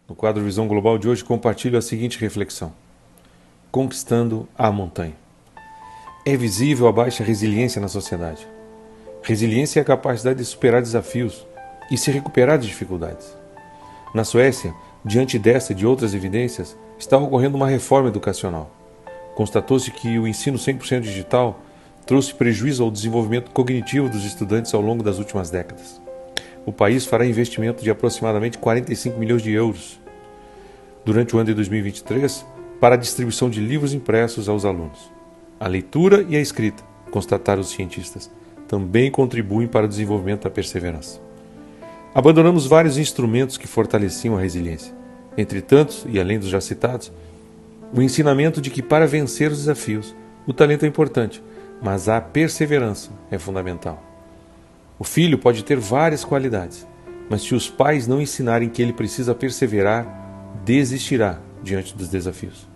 No quadro Visão Global de hoje, compartilho a seguinte reflexão: conquistando a montanha. É visível a baixa resiliência na sociedade. Resiliência é a capacidade de superar desafios e se recuperar de dificuldades. Na Suécia, diante dessa e de outras evidências, está ocorrendo uma reforma educacional. Constatou-se que o ensino 100% digital trouxe prejuízo ao desenvolvimento cognitivo dos estudantes ao longo das últimas décadas. O país fará investimento de aproximadamente 45 milhões de euros durante o ano de 2023 para a distribuição de livros impressos aos alunos. A leitura e a escrita, constataram os cientistas, também contribuem para o desenvolvimento da perseverança. Abandonamos vários instrumentos que fortaleciam a resiliência. Entre tantos, e além dos já citados, o ensinamento de que para vencer os desafios, o talento é importante, mas a perseverança é fundamental. O filho pode ter várias qualidades, mas se os pais não ensinarem que ele precisa perseverar, desistirá diante dos desafios.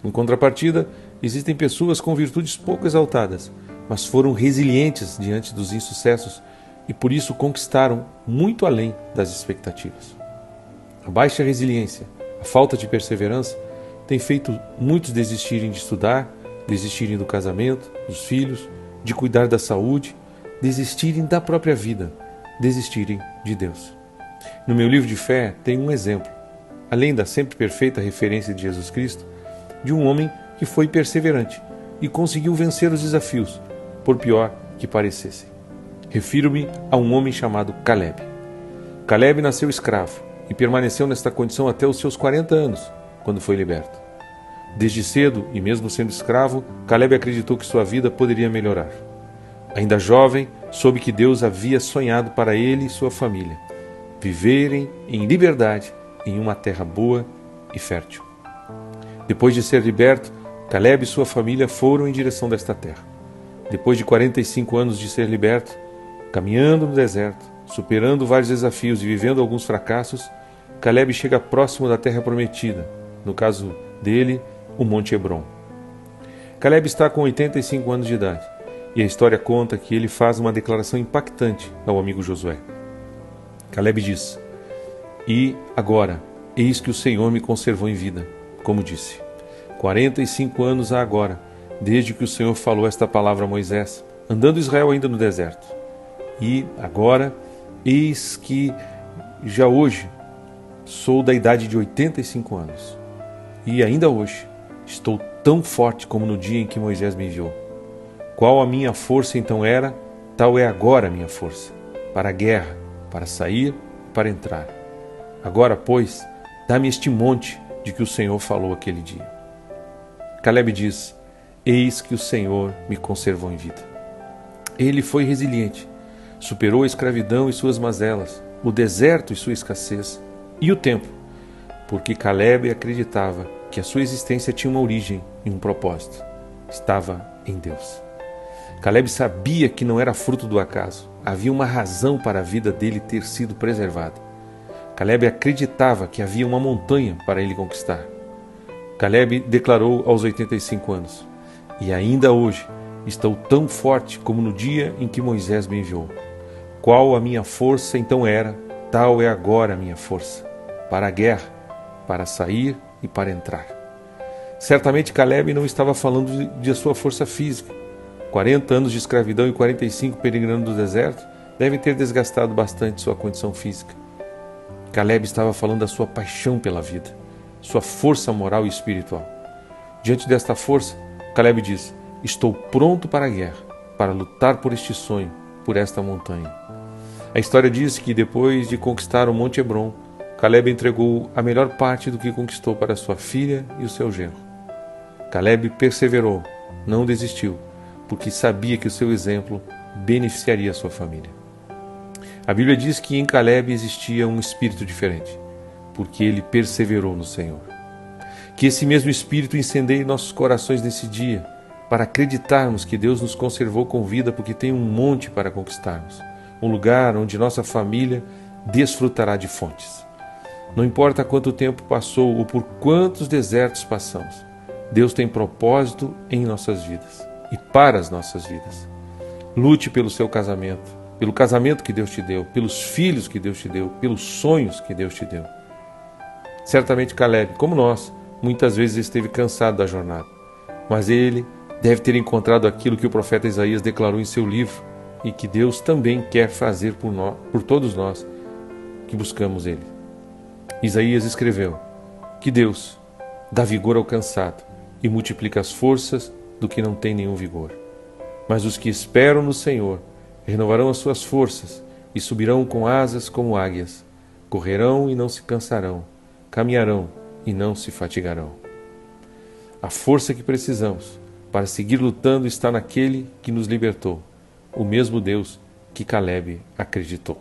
Em contrapartida, existem pessoas com virtudes pouco exaltadas, mas foram resilientes diante dos insucessos e por isso conquistaram muito além das expectativas. A baixa resiliência, a falta de perseverança, tem feito muitos desistirem de estudar, desistirem do casamento, dos filhos, de cuidar da saúde, desistirem da própria vida, desistirem de Deus. No meu livro de fé tem um exemplo, além da sempre perfeita referência de Jesus Cristo, de um homem que foi perseverante e conseguiu vencer os desafios, por pior que parecessem. Refiro-me a um homem chamado Caleb. Caleb nasceu escravo e permaneceu nesta condição até os seus 40 anos, quando foi liberto. Desde cedo, e mesmo sendo escravo, Caleb acreditou que sua vida poderia melhorar. Ainda jovem, soube que Deus havia sonhado para ele e sua família viverem em liberdade em uma terra boa e fértil. Depois de ser liberto, Caleb e sua família foram em direção desta terra. Depois de 45 anos de ser liberto, caminhando no deserto, superando vários desafios e vivendo alguns fracassos, Caleb chega próximo da terra prometida, no caso dele, o Monte Hebron. Caleb está com 85 anos de idade, e a história conta que ele faz uma declaração impactante ao amigo Josué. Caleb diz: "E agora, eis que o Senhor me conservou em vida", como disse. 45 anos há agora, desde que o Senhor falou esta palavra a Moisés, andando Israel ainda no deserto. E agora, eis que já hoje sou da idade de 85 anos. E ainda hoje estou tão forte como no dia em que Moisés me enviou. Qual a minha força então era, tal é agora a minha força, para a guerra, para sair, para entrar. Agora, pois, dá-me este monte de que o Senhor falou aquele dia. Caleb diz: "Eis que o Senhor me conservou em vida". Ele foi resiliente, superou a escravidão e suas mazelas, o deserto e sua escassez, e o tempo, porque Caleb acreditava que a sua existência tinha uma origem e um propósito. Estava em Deus. Caleb sabia que não era fruto do acaso. Havia uma razão para a vida dele ter sido preservada. Caleb acreditava que havia uma montanha para ele conquistar. Caleb declarou aos 85 anos: "E ainda hoje estou tão forte como no dia em que Moisés me enviou. Qual a minha força então era, tal é agora a minha força, para a guerra, para sair e para entrar". Certamente Caleb não estava falando de sua força física. 40 anos de escravidão e 45 peregrinando no deserto devem ter desgastado bastante sua condição física. Caleb estava falando da sua paixão pela vida, sua força moral e espiritual. Diante desta força, Caleb diz: "Estou pronto para a guerra, para lutar por este sonho, por esta montanha". A história diz que depois de conquistar o Monte Hebron, Caleb entregou a melhor parte do que conquistou para sua filha e o seu genro. Caleb perseverou, não desistiu, porque sabia que o seu exemplo beneficiaria a sua família. A Bíblia diz que em Caleb existia um espírito diferente, porque ele perseverou no Senhor. Que esse mesmo espírito incendeie nossos corações nesse dia, para acreditarmos que Deus nos conservou com vida porque tem um monte para conquistarmos, um lugar onde nossa família desfrutará de fontes. Não importa quanto tempo passou ou por quantos desertos passamos, Deus tem propósito em nossas vidas e para as nossas vidas. Lute pelo seu casamento, pelo casamento que Deus te deu, pelos filhos que Deus te deu, pelos sonhos que Deus te deu. Certamente Caleb, como nós, muitas vezes esteve cansado da jornada, mas ele deve ter encontrado aquilo que o profeta Isaías declarou em seu livro e que Deus também quer fazer por todos nós que buscamos Ele. Isaías escreveu que Deus dá vigor ao cansado e multiplica as forças do que não tem nenhum vigor. Mas os que esperam no Senhor renovarão as suas forças e subirão com asas como águias, correrão e não se cansarão, caminharão e não se fatigarão. A força que precisamos para seguir lutando está naquele que nos libertou, o mesmo Deus que Caleb acreditou.